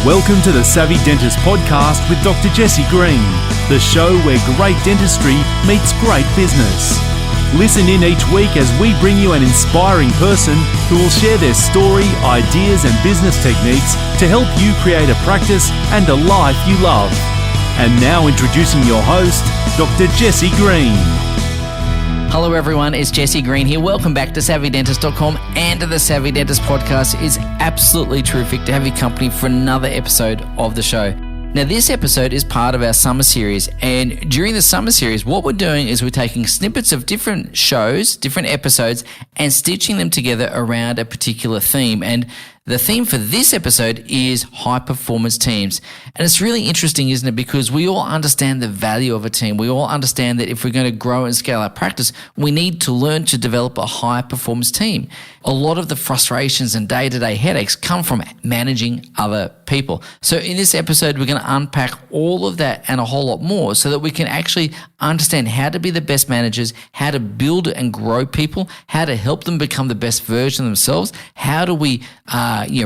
Welcome to the Savvy Dentist podcast with Dr. Jesse Green, the show where great dentistry meets great business. Listen in each week as we bring you an inspiring person who will share their story, ideas and business techniques to help you create a practice and a life you love. And now introducing your host, Dr. Jesse Green. Hello everyone, it's Jesse Green here. Welcome back to SavvyDentist.com and to the Savvy Dentist podcast. It's absolutely terrific to have your company for another episode of the show. Now this episode is part of our summer series, and during the summer series what we're doing is we're taking snippets of different shows, different episodes, and stitching them together around a particular theme. And the theme for this episode is high performance teams. And it's really interesting, isn't it? Because we all understand the value of a team. We all understand that if we're going to grow and scale our practice, we need to learn to develop a high performance team. A lot of the frustrations and day-to-day headaches come from managing other people. So in this episode, we're going to unpack all of that and a whole lot more so that we can actually understand how to be the best managers, how to build and grow people, how to help them become the best version of themselves, how do we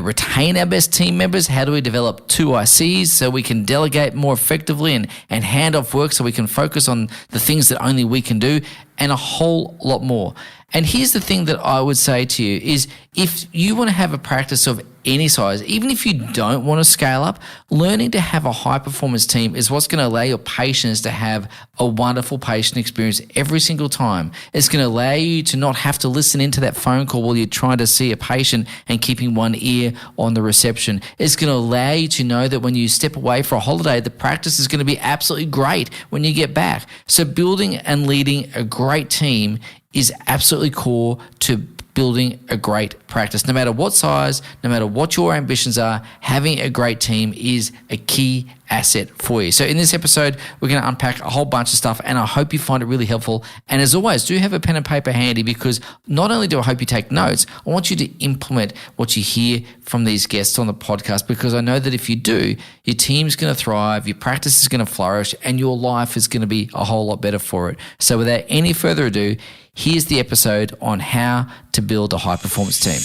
retain our best team members, how do we develop 2 ICs so we can delegate more effectively and hand off work so we can focus on the things that only we can do, and a whole lot more. And here's the thing that I would say to you is if you want to have a practice of any size, even if you don't want to scale up, learning to have a high performance team is what's going to allow your patients to have a wonderful patient experience every single time. It's going to allow you to not have to listen into that phone call while you're trying to see a patient and keeping one ear on the reception. It's going to allow you to know that when you step away for a holiday, the practice is going to be absolutely great when you get back. So building and leading a great team is absolutely core to building a great practice. No matter what size, no matter what your ambitions are, having a great team is a key asset for you. So in this episode, we're going to unpack a whole bunch of stuff, and I hope you find it really helpful. And as always, do have a pen and paper handy, because not only do I hope you take notes, I want you to implement what you hear from these guests on the podcast, because I know that if you do, your team's going to thrive, your practice is going to flourish, and your life is going to be a whole lot better for it. So without any further ado, here's the episode on how to build a high-performance team.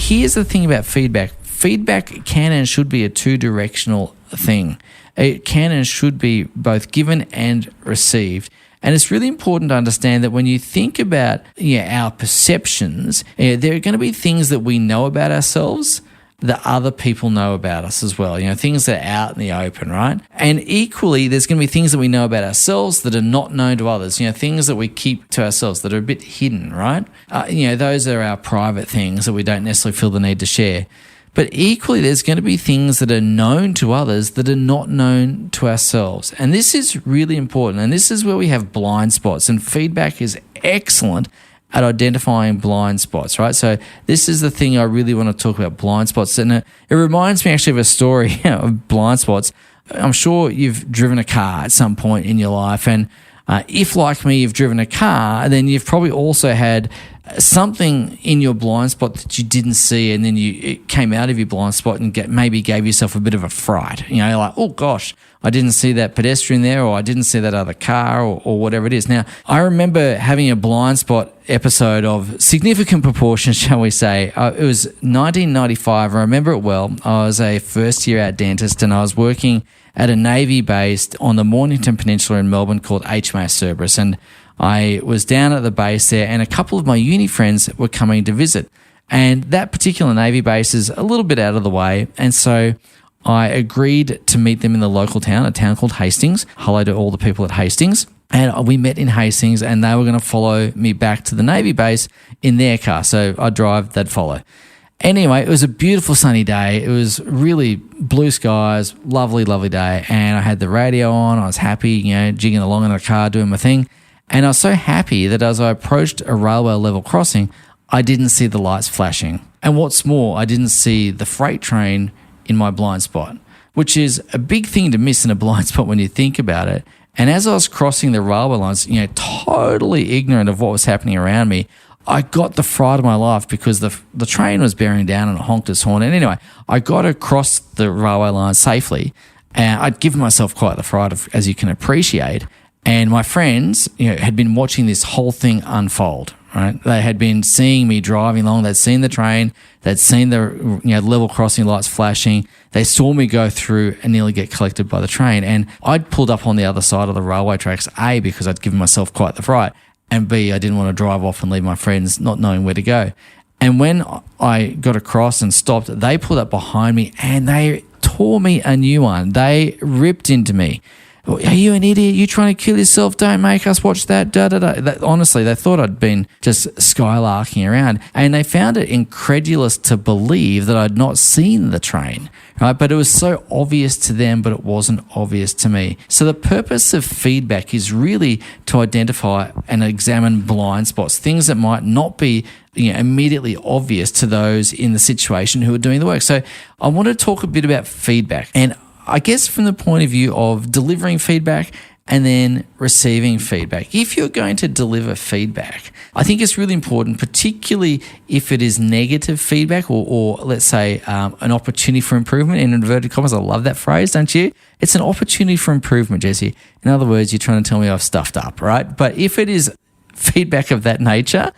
Here's the thing about feedback. Feedback can and should be a two-directional thing. It can and should be both given and received. And it's really important to understand that when you think about our perceptions, there are going to be things that we know about ourselves that other people know about us as well, things that are out in the open, right? And equally, there's going to be things that we know about ourselves that are not known to others, things that we keep to ourselves that are a bit hidden, right? Those are our private things that we don't necessarily feel the need to share. But equally, there's going to be things that are known to others that are not known to ourselves. And this is really important. And this is where we have blind spots, and feedback is excellent at identifying blind spots, right? So this is the thing I really want to talk about, blind spots. And it reminds me actually of a story of blind spots. I'm sure you've driven a car at some point in your life. And if, like me, you've driven a car, then you've probably also had something in your blind spot that you didn't see, and then it came out of your blind spot and maybe gave yourself a bit of a fright. Like, oh gosh, I didn't see that pedestrian there, or I didn't see that other car, or whatever it is. Now, I remember having a blind spot episode of significant proportions, shall we say. It was 1995. I remember it well. I was a first-year-out dentist, and I was working at a Navy base on the Mornington Peninsula in Melbourne called HMAS Cerberus, and I was down at the base there, and a couple of my uni friends were coming to visit. And that particular Navy base is a little bit out of the way, and so I agreed to meet them in the local town, a town called Hastings. Hello to all the people at Hastings. And we met in Hastings, and they were going to follow me back to the Navy base in their car. So I'd drive, they'd follow. Anyway, it was a beautiful sunny day. It was really blue skies, lovely, lovely day. And I had the radio on. I was happy, jigging along in the car, doing my thing. And I was so happy that as I approached a railway level crossing, I didn't see the lights flashing. And what's more, I didn't see the freight train in my blind spot, which is a big thing to miss in a blind spot when you think about it. And as I was crossing the railway lines, totally ignorant of what was happening around me, I got the fright of my life because the train was bearing down and it honked its horn. And anyway, I got across the railway line safely, and I'd given myself quite the fright, as you can appreciate. And my friends, had been watching this whole thing unfold, right? They had been seeing me driving along. They'd seen the train. They'd seen the level crossing lights flashing. They saw me go through and nearly get collected by the train. And I'd pulled up on the other side of the railway tracks, A, because I'd given myself quite the fright, and B, I didn't want to drive off and leave my friends not knowing where to go. And when I got across and stopped, they pulled up behind me and they tore me a new one. They ripped into me. Are you an idiot? You trying to kill yourself? Don't make us watch that. Honestly, they thought I'd been just skylarking around, and they found it incredulous to believe that I'd not seen the train, right? But it was so obvious to them, but it wasn't obvious to me. So the purpose of feedback is really to identify and examine blind spots, things that might not be immediately obvious to those in the situation who are doing the work. So I want to talk a bit about feedback, and I guess from the point of view of delivering feedback and then receiving feedback. If you're going to deliver feedback, I think it's really important, particularly if it is negative feedback or let's say an opportunity for improvement, in inverted commas. I love that phrase, don't you? It's an opportunity for improvement, Jesse. In other words, you're trying to tell me I've stuffed up, right? But if it is feedback of that nature,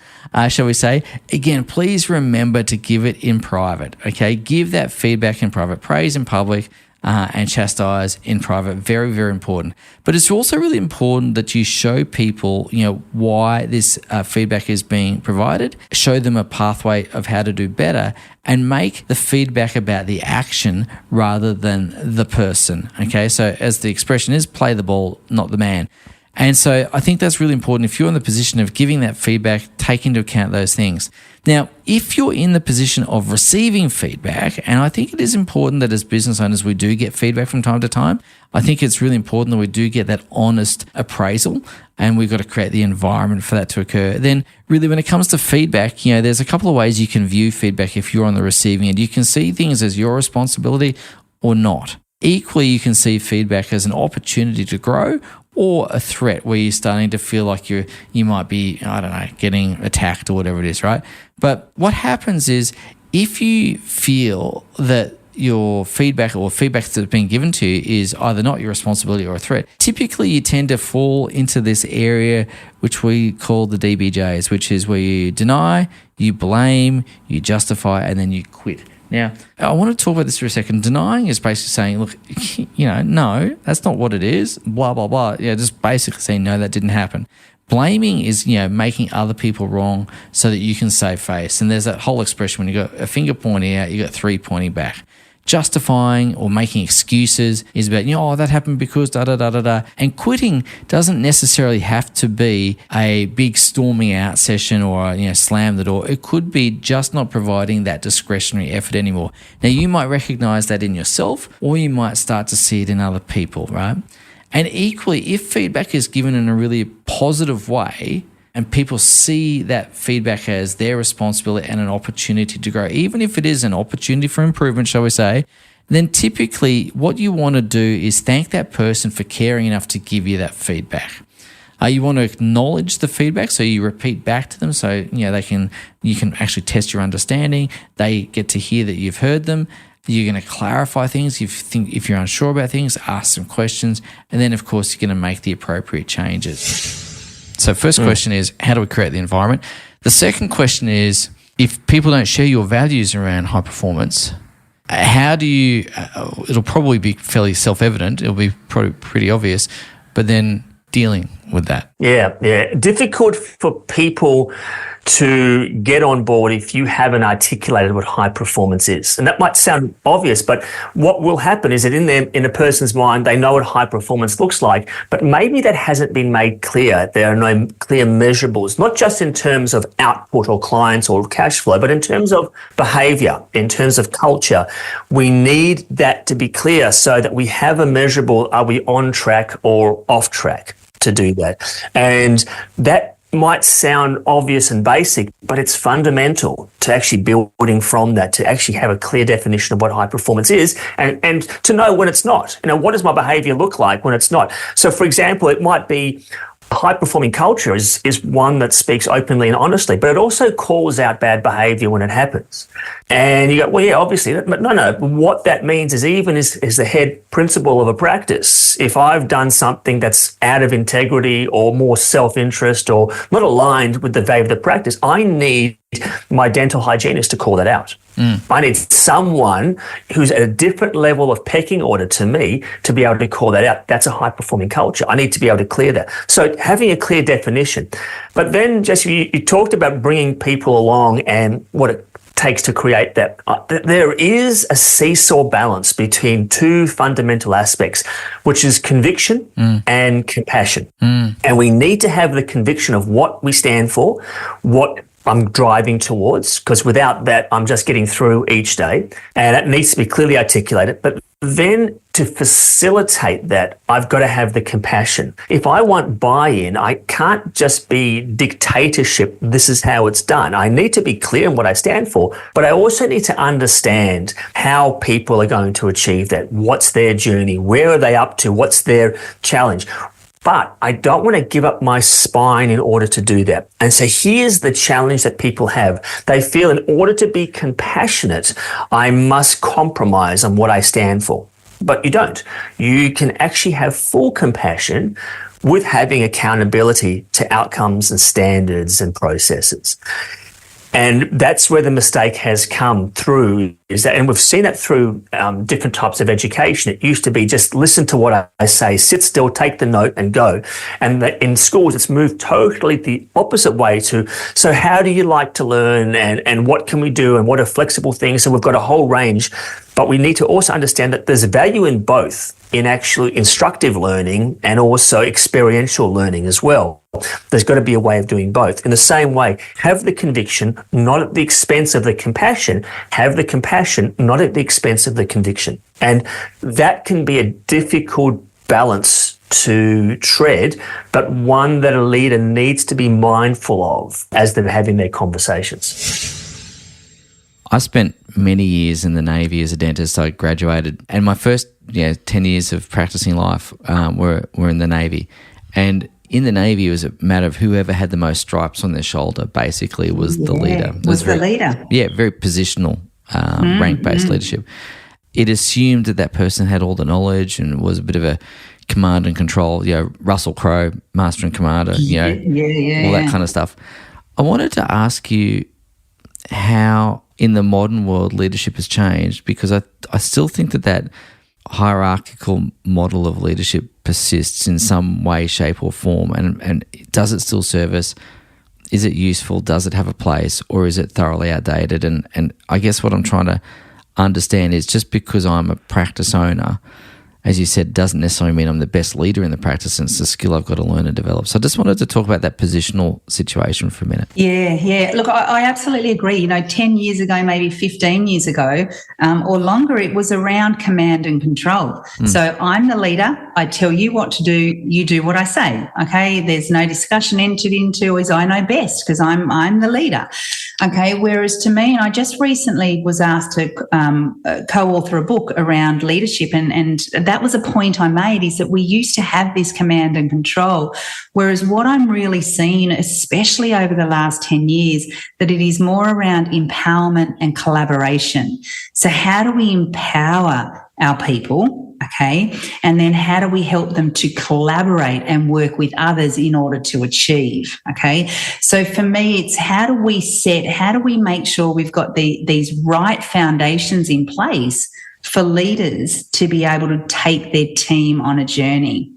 shall we say, again, please remember to give it in private, okay? Give that feedback in private. Praise in public, and chastise in private. Very, very important. But it's also really important that you show people, why this feedback is being provided, show them a pathway of how to do better, and make the feedback about the action rather than the person, okay? So as the expression is, play the ball, not the man. And so I think that's really important. If you're in the position of giving that feedback, take into account those things. Now, if you're in the position of receiving feedback, and I think it is important that as business owners we do get feedback from time to time, I think it's really important that we do get that honest appraisal, and we've got to create the environment for that to occur. Then really when it comes to feedback, there's a couple of ways you can view feedback if you're on the receiving end. You can see things as your responsibility or not. Equally, you can see feedback as an opportunity to grow or a threat where you're starting to feel like you might be, getting attacked or whatever it is, right? But what happens is if you feel that your feedback or feedback that's being given to you is either not your responsibility or a threat, typically you tend to fall into this area which we call the DBJs, which is where you deny, you blame, you justify, and then you quit. Now, I want to talk about this for a second. Denying is basically saying, look, no, that's not what it is, blah, blah, blah. Just basically saying, no, that didn't happen. Blaming is, making other people wrong so that you can save face. And there's that whole expression when you got a finger pointing out, you got three pointing back. Justifying or making excuses is about, that happened because da-da-da-da-da. And quitting doesn't necessarily have to be a big storming out session or, slam the door. It could be just not providing that discretionary effort anymore. Now, you might recognize that in yourself, or you might start to see it in other people, right? And equally, if feedback is given in a really positive way, and people see that feedback as their responsibility and an opportunity to grow, even if it is an opportunity for improvement, shall we say, then typically what you want to do is thank that person for caring enough to give you that feedback. You want to acknowledge the feedback, so you repeat back to them, so you can actually test your understanding. They get to hear that you've heard them. You're going to clarify things. If you're unsure about things, ask some questions, and then of course you're going to make the appropriate changes. So first question is, how do we create the environment? The second question is, if people don't share your values around high performance, how do you, it'll probably be fairly self-evident, it'll be probably pretty obvious, but then dealing with that. Yeah. Difficult for people to get on board if you haven't articulated what high performance is. And that might sound obvious, but what will happen is that in a person's mind, they know what high performance looks like, but maybe that hasn't been made clear. There are no clear measurables, not just in terms of output or clients or cash flow, but in terms of behavior, in terms of culture. We need that to be clear so that we have a measurable, are we on track or off track to do that? And that might sound obvious and basic, but it's fundamental to actually building from that, to actually have a clear definition of what high performance is and to know when it's not. What does my behavior look like when it's not? So, for example, it might be, high-performing culture is one that speaks openly and honestly, but it also calls out bad behaviour when it happens. And you go, well, yeah, obviously, but no. What that means is even as the head principal of a practice, if I've done something that's out of integrity or more self-interest or not aligned with the value of the practice, I need my dental hygienist to call that out. I need someone who's at a different level of pecking order to me to be able to call that out. That's a high-performing culture. I need to be able to clear that. So having a clear definition. But then, Jesse, you talked about bringing people along and what it takes to create that. There is a seesaw balance between two fundamental aspects, which is conviction and compassion. And we need to have the conviction of what we stand for, what I'm driving towards, because without that, I'm just getting through each day. And that needs to be clearly articulated. But then to facilitate that, I've got to have the compassion. If I want buy-in, I can't just be dictatorship, this is how it's done. I need to be clear in what I stand for, but I also need to understand how people are going to achieve that. What's their journey? Where are they up to? What's their challenge? But I don't want to give up my spine in order to do that. And so here's the challenge that people have. They feel in order to be compassionate, I must compromise on what I stand for. But you don't. You can actually have full compassion with having accountability to outcomes and standards and processes. And that's where the mistake has come through, is that, and we've seen that through different types of education. It used to be just listen to what I say, sit still, take the note and go. And in schools, it's moved totally the opposite way to, so how do you like to learn and what can we do and what are flexible things? So we've got a whole range, but we need to also understand that there's value in both, in actually instructive learning and also experiential learning as well. There's got to be a way of doing both. In the same way, have the conviction, not at the expense of the compassion. Have the compassion, not at the expense of the conviction. And that can be a difficult balance to tread, but one that a leader needs to be mindful of as they're having their conversations. I spent many years in the Navy as a dentist. I graduated, and my first 10 years of practicing life were in the Navy. And in the Navy, it was a matter of whoever had the most stripes on their shoulder, basically, was the leader. Was the leader. Yeah, very positional, rank-based leadership. It assumed that person had all the knowledge and was a bit of a command and control, Russell Crowe, master and commander, all that kind of stuff. I wanted to ask you how in the modern world leadership has changed, because I still think that hierarchical model of leadership persists in some way, shape or form, and does it still serve us? Is it useful? Does it have a place, or is it thoroughly outdated? And I guess what I'm trying to understand is, just because I'm a practice owner, as you said, doesn't necessarily mean I'm the best leader in the practice, and it's a skill I've got to learn and develop. So I just wanted to talk about that positional situation for a minute. Yeah. Look, I absolutely agree. 10 years ago, maybe 15 years ago, or longer, it was around command and control. So I'm the leader. I tell you what to do. You do what I say. Okay. There's no discussion entered into as I know best, because I'm the leader. Okay. Whereas to me, and I just recently was asked to co-author a book around leadership, and that was a point I made, is that we used to have this command and control, whereas what I'm really seeing, especially over the last 10 years, that it is more around empowerment and collaboration. So how do we empower our people, okay? And then how do we help them to collaborate and work with others in order to achieve, okay? So for me, it's how do we make sure we've got these right foundations in place for leaders to be able to take their team on a journey.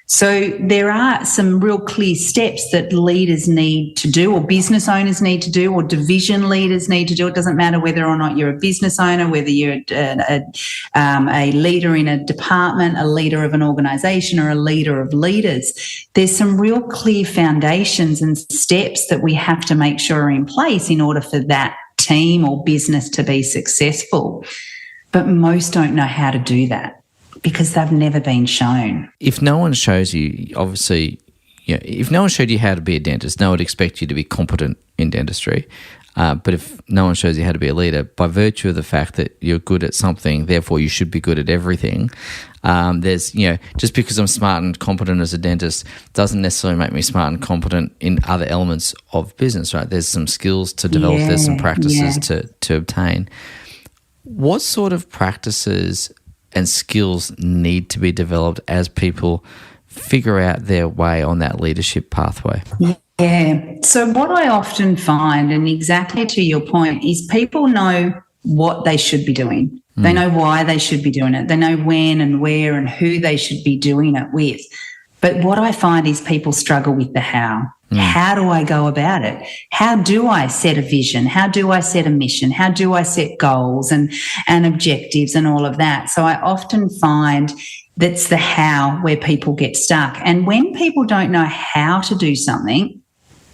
So there are some real clear steps that leaders need to do, or business owners need to do, or division leaders need to do. It doesn't matter whether or not you're a business owner, whether you're a leader in a department, a leader of an organisation, or a leader of leaders. There's some real clear foundations and steps that we have to make sure are in place in order for that team or business to be successful. But most don't know how to do that because they've never been shown. If no one shows you, obviously, if no one showed you how to be a dentist, no one would expect you to be competent in dentistry. But if no one shows you how to be a leader, by virtue of the fact that you're good at something, therefore you should be good at everything. There's, just because I'm smart and competent as a dentist doesn't necessarily make me smart and competent in other elements of business, right? There's some skills to develop, there's some practices to obtain. What sort of practices and skills need to be developed as people figure out their way on that leadership pathway? Yeah. So what I often find, and exactly to your point, is people know what they should be doing. They know why they should be doing it. They know when and where and who they should be doing it with. But what I find is people struggle with the how. How do I go about it? How do I set a vision? How do I set a mission? How do I set goals and objectives and all of that? So I often find that's the how where people get stuck. And when people don't know how to do something,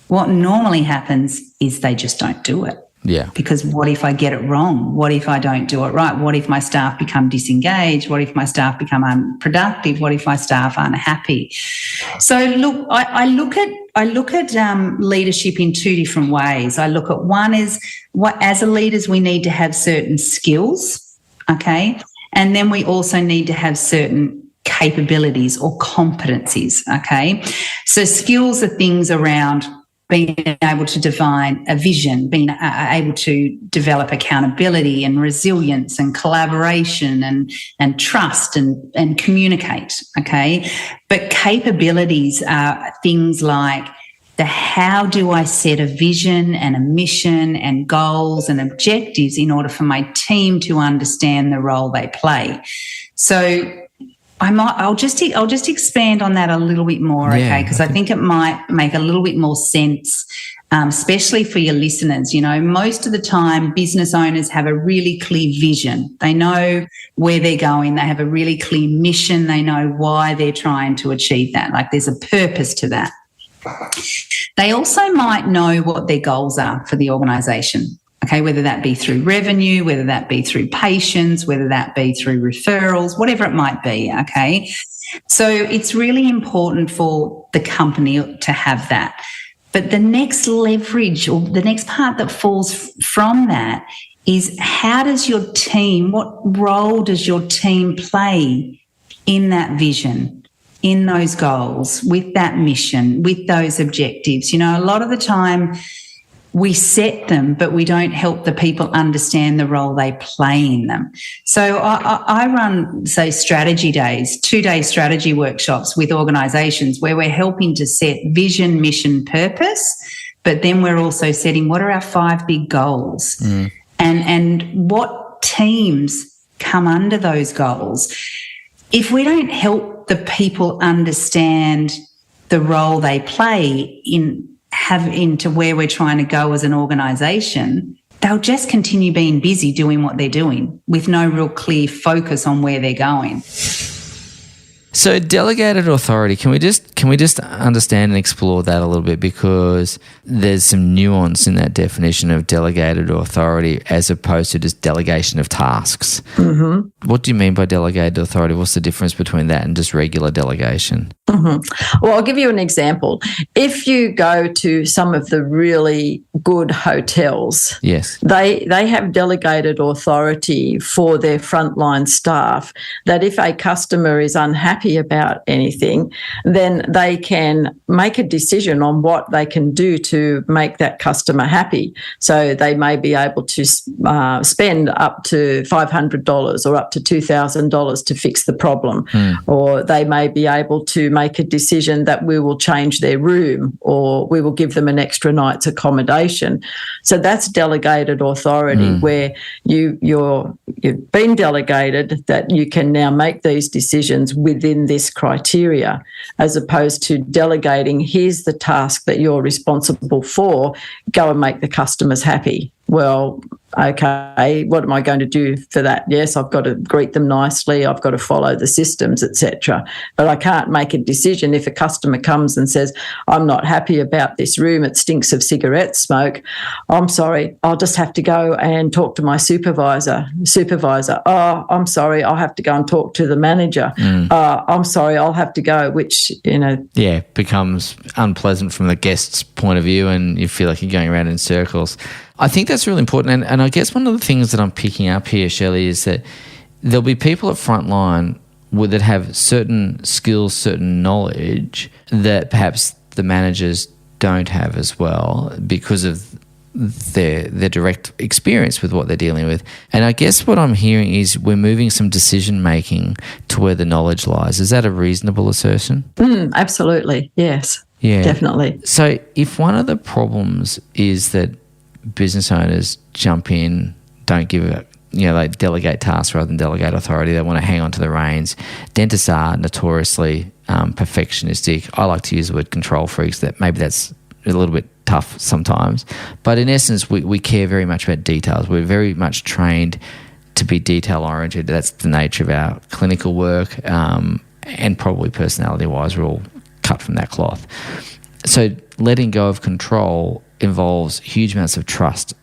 what normally happens is they just don't do it. Yeah. Because what if I get it wrong? What if I don't do it right? What if my staff become disengaged? What if my staff become unproductive? What if my staff aren't happy? So look, I look at leadership in two different ways. I look at one is what as a leaders we need to have certain skills, okay, and then we also need to have certain capabilities or competencies, okay. So skills are things around being able to define a vision, being able to develop accountability and resilience and collaboration and trust and communicate, okay? But capabilities are things like the how do I set a vision and a mission and goals and objectives in order for my team to understand the role they play. So I'll just expand on that a little bit more, okay? Because I think it might make a little bit more sense, especially for your listeners. Most of the time, business owners have a really clear vision. They know where they're going. They have a really clear mission. They know why they're trying to achieve that. Like there's a purpose to that. They also might know what their goals are for the organisation. Okay, whether that be through revenue, whether that be through patients, whether that be through referrals, whatever it might be, okay? So it's really important for the company to have that. But the next leverage or the next part that falls from that is how does your team, what role does your team play in that vision, in those goals, with that mission, with those objectives? A lot of the time, we set them, but we don't help the people understand the role they play in them. So I run, say, strategy days, 2-day strategy workshops with organisations where we're helping to set vision, mission, purpose, but then we're also setting what are our 5 big goals and what teams come under those goals. If we don't help the people understand the role they play into where we're trying to go as an organisation, they'll just continue being busy doing what they're doing with no real clear focus on where they're going. So delegated authority, can we just understand and explore that a little bit, because there's some nuance in that definition of delegated authority as opposed to just delegation of tasks. Mm-hmm. What do you mean by delegated authority? What's the difference between that and just regular delegation? Mm-hmm. Well, I'll give you an example. If you go to some of the really good hotels, yes, they have delegated authority for their frontline staff that if a customer is unhappy about anything, then they can make a decision on what they can do to make that customer happy. So they may be able to spend up to $500 or up to $2,000 to fix the problem, or they may be able to make a decision that we will change their room or we will give them an extra night's accommodation. So that's delegated authority where you've been delegated that you can now make these decisions within this criteria, as opposed to delegating, here's the task that you're responsible for, go and make the customers happy. Well, Okay, what am I going to do for that? Yes, I've got to greet them nicely. I've got to follow the systems, etc. But I can't make a decision if a customer comes and says, I'm not happy about this room. It stinks of cigarette smoke. I'm sorry. I'll just have to go and talk to my supervisor. Oh, I'm sorry. I'll have to go and talk to the manager. I'm sorry. I'll have to go, which, Yeah, becomes unpleasant from the guest's point of view, and you feel like you're going around in circles. I think that's really important. And I guess one of the things that I'm picking up here, Shirley, is that there'll be people at frontline that have certain skills, certain knowledge that perhaps the managers don't have as well because of their direct experience with what they're dealing with. And I guess what I'm hearing is we're moving some decision-making to where the knowledge lies. Is that a reasonable assertion? Absolutely, yes. Yeah. Definitely. So if one of the problems is that business owners jump in, don't give a, they delegate tasks rather than delegate authority. They want to hang on to the reins. Dentists are notoriously perfectionistic. I like to use the word control freaks. That maybe that's a little bit tough sometimes. But in essence, we care very much about details. We're very much trained to be detail-oriented. That's the nature of our clinical work, and probably personality-wise, we're all cut from that cloth. So letting go of control involves huge amounts of trust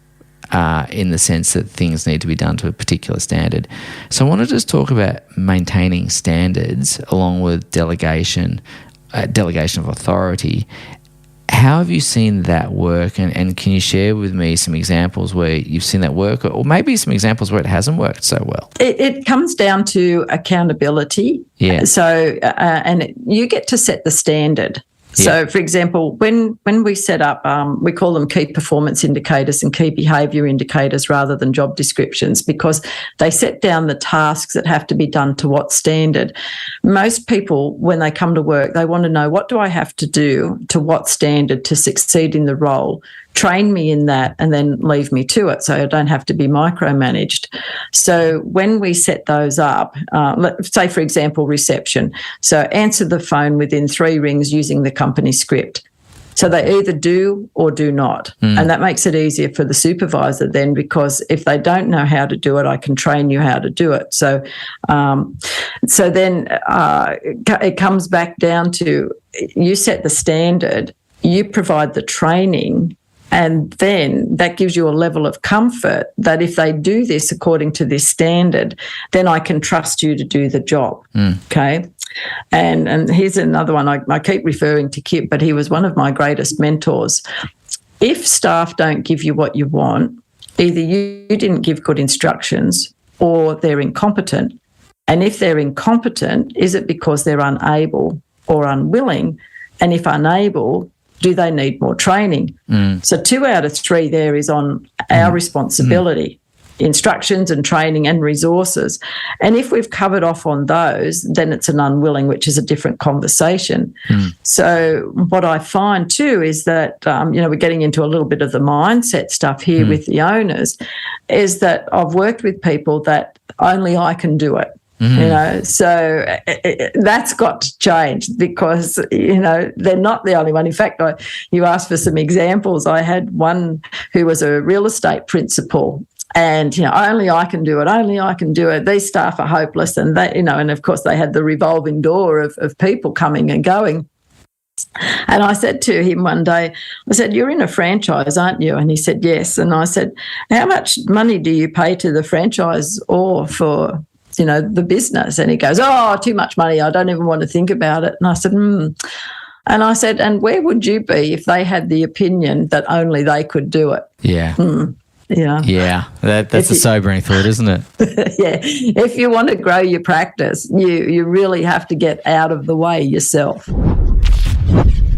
in the sense that things need to be done to a particular standard. So I want to just talk about maintaining standards along with delegation of authority. How have you seen that work, and can you share with me some examples where you've seen that work, or maybe some examples where it hasn't worked so well? It comes down to accountability. Yeah. So, and you get to set the standard. So, for example, when we set up, we call them key performance indicators and key behaviour indicators rather than job descriptions, because they set down the tasks that have to be done to what standard. Most people, when they come to work, they want to know, what do I have to do to what standard to succeed in the role? Train me in that and then leave me to it so I don't have to be micromanaged. So when we set those up, let's say, for example, reception. So answer the phone within 3 rings using the company script. So they either do or do not. And that makes it easier for the supervisor then, because if they don't know how to do it, I can train you how to do it. So then it comes back down to, you set the standard, you provide the training, and then that gives you a level of comfort that if they do this according to this standard, then I can trust you to do the job. Okay. And here's another one. I keep referring to Kip, but he was one of my greatest mentors. If staff don't give you what you want, either you didn't give good instructions or they're incompetent. And if they're incompetent, is it because they're unable or unwilling? And if unable, do they need more training? So 2 out of 3 there is on our responsibility, instructions and training and resources. And if we've covered off on those, then it's an unwilling, which is a different conversation. So what I find too is that, we're getting into a little bit of the mindset stuff here with the owners, is that I've worked with people that only I can do it. So that's got to change, because, they're not the only one. In fact, you asked for some examples. I had one who was a real estate principal, and, only I can do it, only I can do it. These staff are hopeless. And they, and of course they had the revolving door of people coming and going. And I said to him one day, I said, you're in a franchise, aren't you? And he said, yes. And I said, how much money do you pay to the franchisor for the business? And he goes, oh, too much money. I don't even want to think about it. And I said, And I said, and where would you be if they had the opinion that only they could do it? Yeah. Yeah. That's a sobering thought, isn't it? Yeah. If you want to grow your practice, you really have to get out of the way yourself.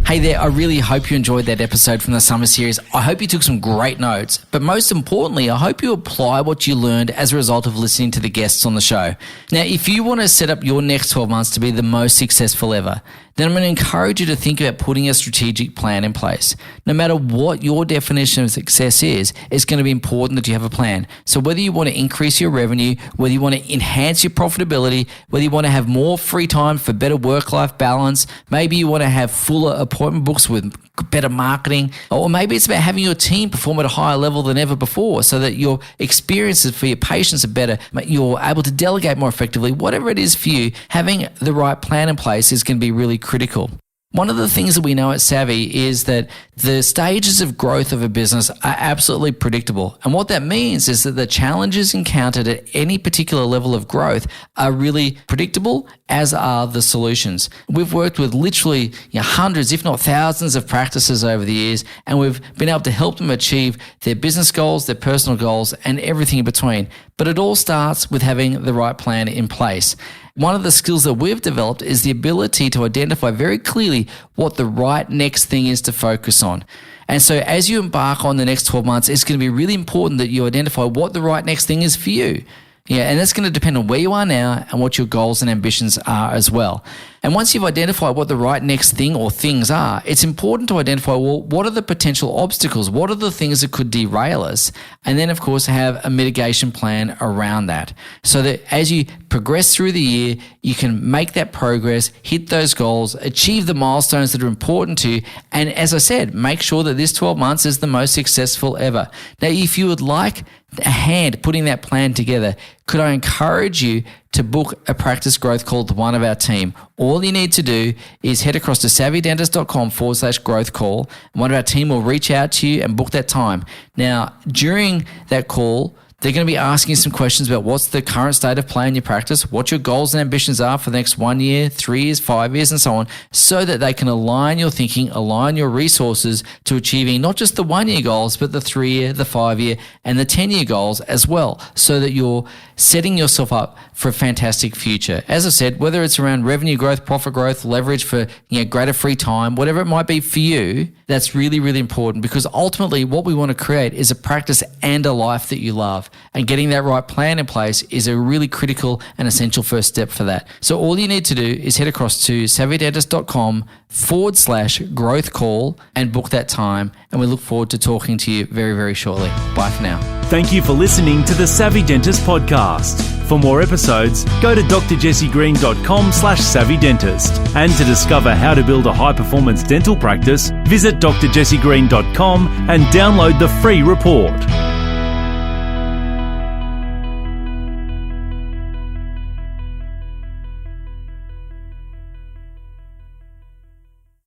Hey there, I really hope you enjoyed that episode from the summer series. I hope you took some great notes, but most importantly, I hope you apply what you learned as a result of listening to the guests on the show. Now, if you want to set up your next 12 months to be the most successful ever, then I'm going to encourage you to think about putting a strategic plan in place. No matter what your definition of success is, it's going to be important that you have a plan. So whether you want to increase your revenue, whether you want to enhance your profitability, whether you want to have more free time for better work-life balance, maybe you want to have fuller appointment books with better marketing, or maybe it's about having your team perform at a higher level than ever before so that your experiences for your patients are better, you're able to delegate more effectively. Whatever it is for you, having the right plan in place is going to be really critical. One of the things that we know at Savvy is that the stages of growth of a business are absolutely predictable. And what that means is that the challenges encountered at any particular level of growth are really predictable, as are the solutions. We've worked with literally hundreds, if not thousands of practices over the years, and we've been able to help them achieve their business goals, their personal goals, and everything in between. But it all starts with having the right plan in place. One of the skills that we've developed is the ability to identify very clearly what the right next thing is to focus on. And so as you embark on the next 12 months, it's going to be really important that you identify what the right next thing is for you. Yeah, and that's going to depend on where you are now and what your goals and ambitions are as well. And once you've identified what the right next thing or things are, it's important to identify, well, what are the potential obstacles? What are the things that could derail us? And then, of course, have a mitigation plan around that so that as you progress through the year, you can make that progress, hit those goals, achieve the milestones that are important to you. And as I said, make sure that this 12 months is the most successful ever. Now, if you would like a hand putting that plan together, could I encourage you to book a practice growth call with one of our team? All you need to do is head across to savvydentist.com/growth call. One of our team will reach out to you and book that time. Now, during that call, they're going to be asking you some questions about what's the current state of play in your practice, what your goals and ambitions are for the next 1 year, 3 years, 5 years, and so on, so that they can align your thinking, align your resources to achieving not just the 1 year goals, but the 3 year, the 5 year, and the 10 year goals as well, so that you're setting yourself up for a fantastic future. As I said, whether it's around revenue growth, profit growth, leverage for greater free time, whatever it might be for you, that's really, really important, because ultimately what we want to create is a practice and a life that you love. And getting that right plan in place is a really critical and essential first step for that. So all you need to do is head across to savvydentist.com/growth call and book that time. And we look forward to talking to you very, very shortly. Bye for now. Thank you for listening to the Savvy Dentist podcast. For more episodes, go to drjessiegreen.com/savvydentist. And to discover how to build a high-performance dental practice, visit drjessiegreen.com and download the free report.